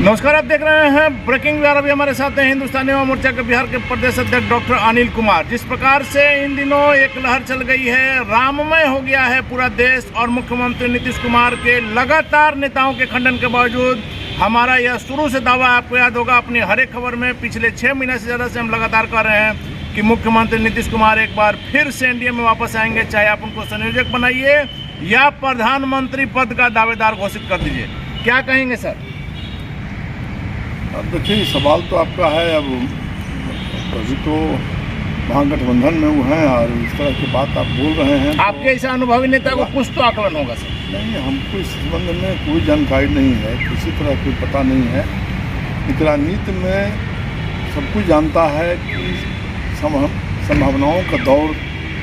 नमस्कार, आप देख रहे हैं ब्रेकिंग बिहार। अभी हमारे साथ हैं हिंदुस्तानी युवा मोर्चा के बिहार के प्रदेश अध्यक्ष डॉक्टर अनिल कुमार। जिस प्रकार से इन दिनों एक लहर चल गई है, राममय हो गया है पूरा देश और मुख्यमंत्री नीतीश कुमार के लगातार नेताओं के खंडन के बावजूद हमारा यह शुरू से दावा, आपको याद होगा अपनी हर एक खबर में पिछले 6 महीने से ज़्यादा से हम लगातार कह रहे हैं कि मुख्यमंत्री नीतीश कुमार एक बार फिर से एनडीए में वापस आएंगे, चाहे आप उनको संयोजक बनाइए या प्रधानमंत्री पद का दावेदार घोषित कर दीजिए। क्या कहेंगे सर? अब देखिए, सवाल तो आपका है। अब अभी तो महागठबंधन में वो हैं और इस तरह की बात आप बोल रहे हैं। आपके ऐसा अनुभवी नेता को कुछ तो आकलन होगा सर। नहीं, हमको इस संबंध में कोई जानकारी नहीं है, किसी तरह कोई पता नहीं है। लेकिन राजनीति में सब कुछ जानता है कि संभावनाओं का दौर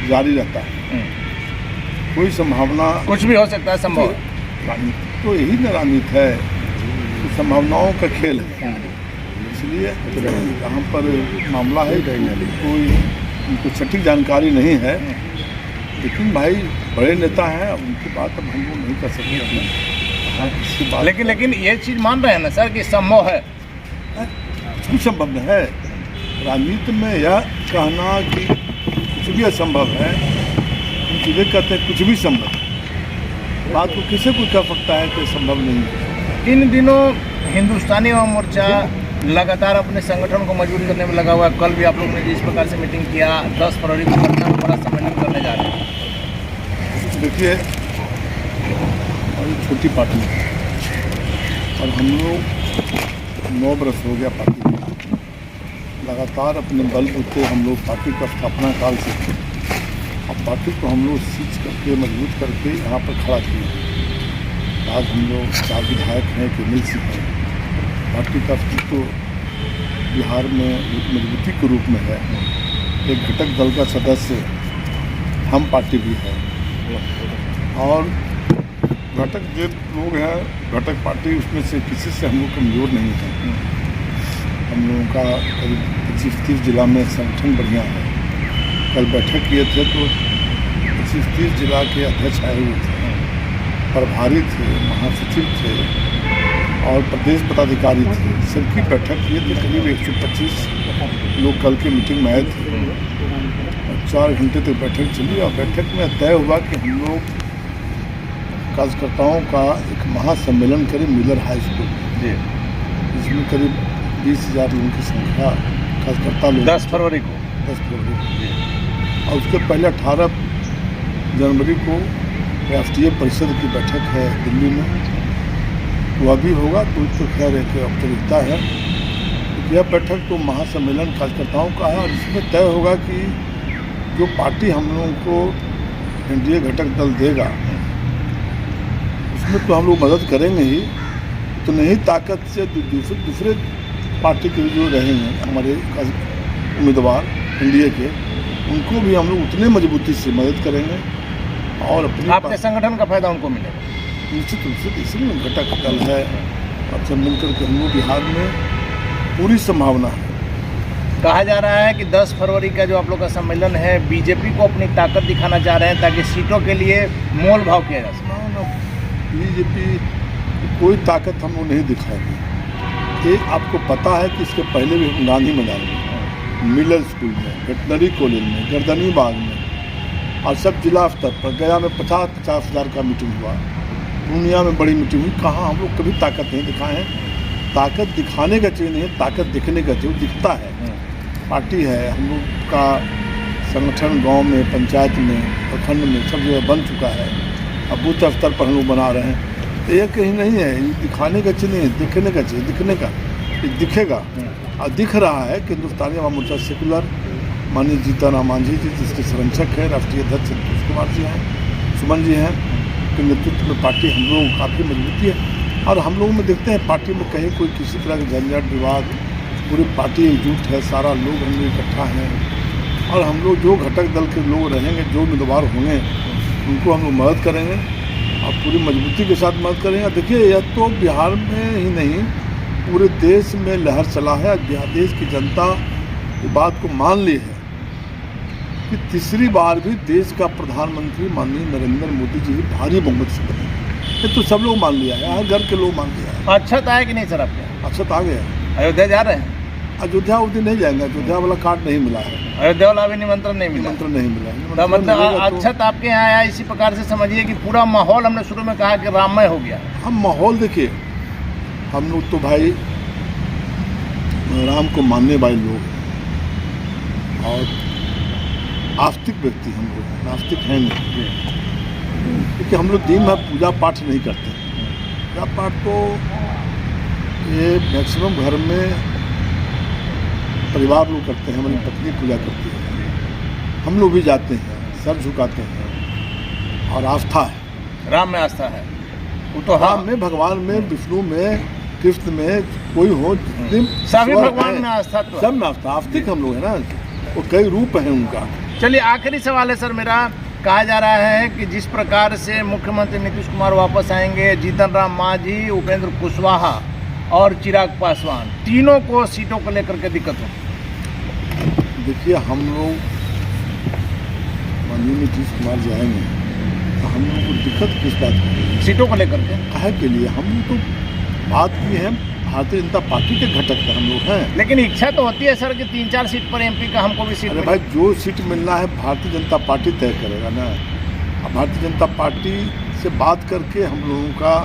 जारी रहता है। कोई संभावना, कुछ भी हो सकता है, संभव राजनीति तो यही ना राजनीति है, संभावनाओं का खेल है। इसलिए यहाँ पर मामला है, कोई उनको सटीक जानकारी नहीं है। लेकिन भाई बड़े नेता हैं, उनकी बात अब हम लोग नहीं कर सकते। लेकिन ये चीज़ मान रहे हैं ना सर कि संभव है? कुछ संभव है। राजनीति में यह कहना कि कुछ भी असंभव है, हम सीधे कहते हैं कुछ भी संभव है। बात को किसी को कह सकता है कि संभव नहीं है। इन दिनों हिंदुस्तानी युवा मोर्चा लगातार अपने संगठन को मजबूत करने में लगा हुआ है। कल भी आप लोगों ने जिस प्रकार से मीटिंग किया, 10 फरवरी को पटना में बड़ा सम्मेलन करने जा रहे हैं। देखिए, हमारी छोटी पार्टी है और हम लोग 9 बरस हो गया पार्टी को। लगातार अपने बलबूते हम लोग पार्टी का स्थापना काल से और पार्टी को हम लोग सींच करके मजबूत करके यहाँ पर खड़ा किए। आज हम लोग 4 विधायक हैं कि मिल हैं। पार्टी का अस्तित्व बिहार में एक मजबूती के रूप में है। एक घटक दल का सदस्य हम पार्टी भी है और घटक जो लोग हैं, घटक पार्टी, उसमें से किसी से हम लोग कमज़ोर नहीं हैं। हम लोगों का करीब 25-30 जिला में संगठन बढ़िया है। कल बैठक किए थे तो 25-30 जिला के अध्यक्ष आए हुए थे, प्रभारी थे, महासचिव थे और प्रदेश पदाधिकारी थे। सबकी बैठक किए थे। करीब 125 लोग कल के मीटिंग में आए थे और 4 घंटे तक बैठक चली और बैठक में तय हुआ कि हम लोग कार्यकर्ताओं का एक महासम्मेलन करें मिलर हाई स्कूल में, जिसमें करीब 20,000 लोगों की संख्या कार्यकर्ता लोग 10 फरवरी को और उसके पहले 18 जनवरी को राष्ट्रीय परिषद की बैठक है दिल्ली में, वह भी होगा। तो खैर एक औपचारिकता है। तो यह बैठक तो महासम्मेलन कार्यकर्ताओं का है और इसमें तय होगा कि जो पार्टी हम लोगों को एनडीए घटक दल देगा उसमें तो हम लोग मदद करेंगे ही, तो नहीं ताकत से दूसरे पार्टी के जो रहेंगे हमारे उम्मीदवार एनडीए के, उनको भी हम लोग उतने मजबूती से मदद करेंगे और अपने आपके संगठन का फायदा उनको मिलेगा निश्चित रूप से। इसलिए घटक दल है और सब मिलकर के हम लोग बिहार में पूरी संभावना है। कहा जा रहा है कि 10 फरवरी का जो आप लोग का सम्मेलन है, बीजेपी को अपनी ताकत दिखाना चाह रहे हैं ताकि सीटों के लिए मोल भाव किया जा सके। बीजेपी कोई ताकत हम लोग नहीं दिखाएंगे। एक आपको पता है कि इसके पहले भी हम गांधी मैदान में, मिलर स्कूल में, वेटनरी कॉलेज में, गर्दनी बाग में और सब जिला स्तर पर, गया में 50-50 हज़ार का मीटिंग हुआ, पूर्णिया में बड़ी मीटिंग हुई। कहाँ हम लोग कभी ताकत नहीं दिखाए हैं। ताकत दिखाने का चाहिए नहीं, ताकत दिखने का चाहिए, दिखता है। पार्टी है, हम लोग का संगठन गांव में, पंचायत में, प्रखंड में सब जगह बन चुका है। अब बूथ स्तर पर हम लोग बना रहे हैं। तो ये कहीं नहीं है, ये दिखाने का चाहिए नहीं, दिखने का चाहिए, दिखने का ये दिखेगा। और दिख रहा है कि हिंदुस्तानी युवा मोर्चा सेकुलर माननीय जीतनराम मांझी जी, जिसके संरक्षक है राष्ट्रीय अध्यक्ष नीतीश कुमार जी हैं, सुमन जी हैं, के नेतृत्व में पार्टी हम लोग काफ़ी मजबूती है। और हम लोग में देखते हैं पार्टी में कहीं कोई किसी तरह का झंझट विवाद, पूरी पार्टी एकजुट है, सारा लोग हम लोग इकट्ठा हैं और हम लोग जो घटक दल के लोग रहेंगे, जो उम्मीदवार होंगे, उनको हम लोग मदद करेंगे और पूरी मजबूती के साथ मदद करेंगे। देखिए, यह तो बिहार में ही नहीं पूरे देश में लहर चला है। देश की जनता इस बात को मान ली है कि तीसरी बार भी देश का प्रधानमंत्री माननीय नरेंद्र मोदी जी भारी बहुमत से बने। ये तो सब लोग मान लिया है, हर घर के लोग मान लिया है। अच्छा तो है कि नहीं सर आपके? अक्षत आ गया। अयोध्या जा रहे हैं? अयोध्या उस दिन नहीं जाएंगे, अयोध्या वाला कार्ड नहीं मिला है, अयोध्या वाला अभी निमंत्रण नहीं मिला। निमंत्रण नहीं मिला। तो निमंत्रण मतलब मिलेगा तो अक्षत आपके यहाँ आया, इसी प्रकार से समझिए कि पूरा माहौल, हमने शुरू में कहा कि राममय हो गया। हम माहौल देखिए, हम लोग तो भाई राम को मानने वाले लोग हैं और आस्तिक व्यक्ति हम लोग, नास्तिक हैं नहीं, क्योंकि हम लोग दिन भर पूजा पाठ नहीं करते। पूजा पाठ तो ये मैक्सिमम घर में परिवार लोग करते हैं, हमारी पत्नी पूजा करती है, हम लोग भी जाते हैं, सर झुकाते हैं और आस्था है। राम में आस्था है, वो तो राम में, भगवान में, विष्णु में, कृष्ण में, कोई हो, सभी भगवान में आस्था तो सब में आस्था। आस्तिक हम लोग है ना, वो कई रूप हैं उनका। चलिए आखिरी सवाल है सर मेरा, कहा जा रहा है कि जिस प्रकार से मुख्यमंत्री नीतीश कुमार वापस आएंगे, जीतन राम मांझी, उपेंद्र कुशवाहा और चिराग पासवान, तीनों को सीटों को लेकर के दिक्कत हो। देखिए हम लोग माननीय नीतीश कुमार जाएंगे तो हम लोग को दिक्कत किस बात की? सीटों को लेकर के काहे के लिए? हम लोग तो बात की है, भारतीय जनता पार्टी के घटक का हम लोग हैं। लेकिन इच्छा तो होती है सर कि 3-4 सीट पर एमपी का हमको भी सीट अरे मिले। भाई जो सीट मिलना है भारतीय जनता पार्टी तय करेगा ना। अब भारतीय जनता पार्टी से बात करके हम लोगों का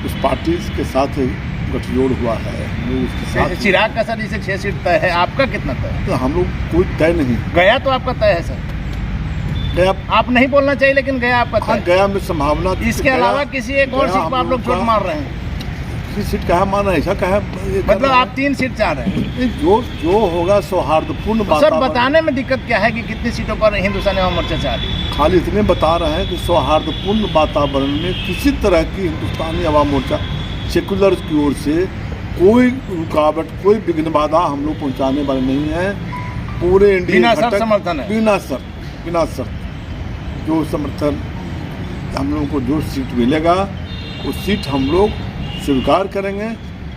उस पार्टी के साथ गठजोड़ हुआ है, हम लोग उसके साथ। चिराग का सर जैसे 6 सीट तय है, आपका कितना तय है? तो हम लोग कोई तय नहीं। गया तो आपका तय है सर, गया आप नहीं बोलना चाहिए लेकिन गया आपका हाँ, तय। गया में संभावना। इसके अलावा किसी एक और सीट पर आप लोग चोट मार रहे हैं? किसी सीट कहा माना, ऐसा कहा मतलब आप 3 सीट चाह रहे हैं? जो होगा सौहार्दपूर्ण तो सर बताने में दिक्कत क्या है कि कितनी सीटों पर हिंदुस्तानी अवाम मोर्चा चाह रही है? खाली इतने बता रहे हैं कि सौहार्दपूर्ण वातावरण में किसी तरह की हिंदुस्तानी अवाम मोर्चा सेकुलर की ओर से कोई रुकावट, कोई विघ्न बाधा हम लोग पहुंचाने वाले नहीं है। पूरे इंडिया बिना शर्त समर्थन है, बिना शर्त जो समर्थन हम लोगों को, जो सीट मिलेगा वो सीट हम लोग स्वीकार करेंगे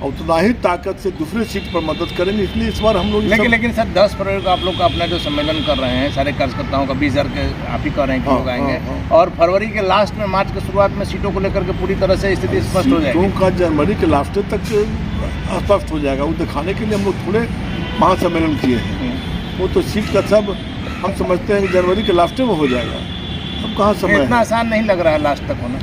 और उतना ही ताकत से दूसरे सीट पर मदद करेंगे। इसलिए इस बार हम लोग लेकिन सर 10 फरवरी को आप लोग का अपना जो सम्मेलन कर रहे हैं, सारे कार्यकर्ताओं का 20,000 के आप ही कर रहे हैं कि लोग आएंगे, और फरवरी के लास्ट में, मार्च के शुरुआत में सीटों को लेकर के पूरी तरह से स्थिति स्पष्ट हो जाएगी। का जनवरी के लास्ट तक स्पष्ट हो जाएगा। वो दिखाने के लिए हम लोग थोड़े महासम्मेलन किए हैं, वो तो सीट का सब हम समझते हैं कि जनवरी के लास्ट में हो जाएगा। अब कहाँ समय इतना आसान नहीं लग रहा है लास्ट तक होना।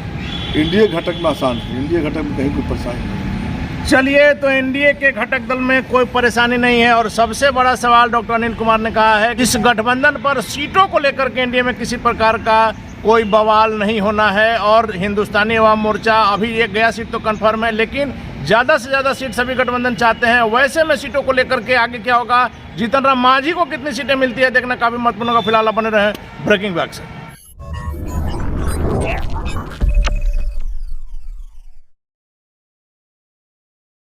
एनडीए घटक में आसान है, एनडीए घटक में कहीं कोई परेशानी नहीं। चलिए, तो एनडीए के घटक दल में कोई परेशानी नहीं है, और सबसे बड़ा सवाल डॉक्टर अनिल कुमार ने कहा है कि इस गठबंधन पर सीटों को लेकर के एनडीए में किसी प्रकार का कोई बवाल नहीं होना है, और हिंदुस्तानी अवाम मोर्चा अभी एक गया सीट तो कन्फर्म है, लेकिन ज़्यादा से ज़्यादा सीट सभी गठबंधन चाहते हैं। वैसे में सीटों को लेकर के आगे क्या होगा, जीतन राम मांझी को कितनी सीटें मिलती है देखना काफ़ी महत्वपूर्ण होगा। फिलहाल बने रहे ब्रेकिंग बैग से।